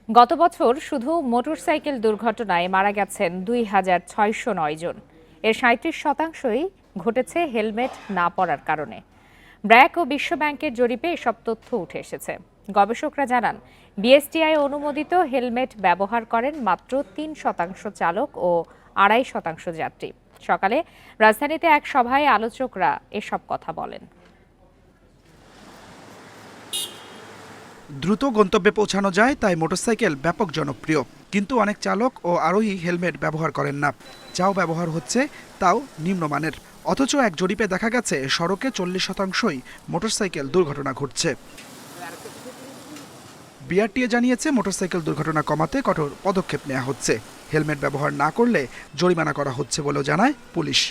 গত বছর শুধু মোটরসাইকেল দুর্ঘটনায় মারা গেছেন ২,৬০৯ জন। এর ৩৭% ঘটেছে হেলমেট না পরার কারণে। ব্র্যাক ও বিশ্বব্যাংকের জরিপে এসব তথ্য উঠে এসেছে। গবেষকরা জানান, বিএসটিআই অনুমোদিত হেলমেট ব্যবহার করেন মাত্র ৩% চালক ও ২.৫% যাত্রী। সকালে রাজধানীতে এক সভায় আলোচকরা এসব কথা বলেন। দ্রুত গন্তব্যে পৌঁছানো যায় তাই মোটরসাইকেল ব্যাপক জনপ্রিয়, কিন্তু অনেক চালক ও আরোহী হেলমেট ব্যবহার করেন না। যাও ব্যবহার হচ্ছে তাও নিম্নমানের। অথচ এক জরিপে দেখা গেছে সড়কে 40%ই মোটরসাইকেল দুর্ঘটনা ঘটছে। বিআরটিএ জানিয়েছে, মোটরসাইকেল দুর্ঘটনা কমাতে কঠোর পদক্ষেপ নেওয়া হচ্ছে। হেলমেট ব্যবহার না করলে জরিমানা করা হচ্ছে বলেও জানায় পুলিশ।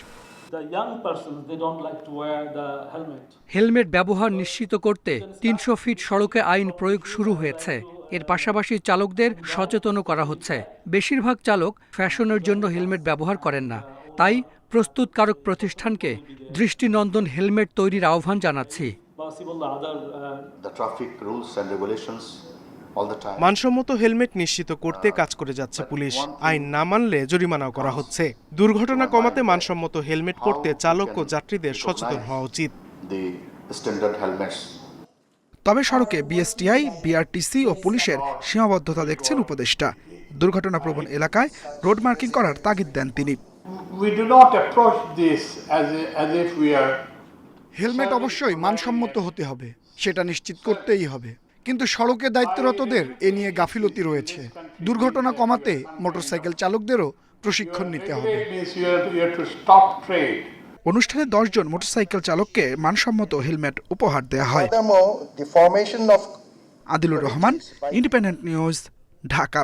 হেলমেট ব্যবহার নিশ্চিত করতে ৩০০ ফিট সড়কে আইন প্রয়োগ শুরু হয়েছে। এর পাশাপাশি চালকদের সচেতনও করা হচ্ছে। বেশিরভাগ চালক ফ্যাশনের জন্য হেলমেট ব্যবহার করেন না, তাই প্রস্তুতকারক প্রতিষ্ঠানকে দৃষ্টিনন্দন হেলমেট তৈরির আহ্বান জানাচ্ছি। মানসম্মত হেলমেট নিশ্চিত করতে কাজ করে যাচ্ছে পুলিশ। আইন না মানলে জরিমানাও করা হচ্ছে। দুর্ঘটনা কমাতে মানসম্মত হেলমেট পরতে চালক ও যাত্রীদের সচেতন হওয়া উচিত। তবে সড়কে বিএসটিআই, বিআরটিসি ও পুলিশের সীমাবদ্ধতা দেখছেন উপদেষ্টা। দুর্ঘটনাপ্রবণ এলাকায় রোড মার্কিং করার তাগিদ দেন তিনি। হেলমেট অবশ্যই মানসম্মত হতে হবে, সেটা নিশ্চিত করতেই হবে। কিন্তু সড়কে দায়িত্বরতদের এ নিয়ে গাফিলতি রয়েছে। দুর্ঘটনা কমাতে মোটরসাইকেল চালকদেরও প্রশিক্ষণ নিতে হবে। অনুষ্ঠানে 10 জন মোটরসাইকেল চালককে মানসম্মত হেলমেট উপহার দেওয়া হয়। Adilur Rahman, independent news, Dhaka.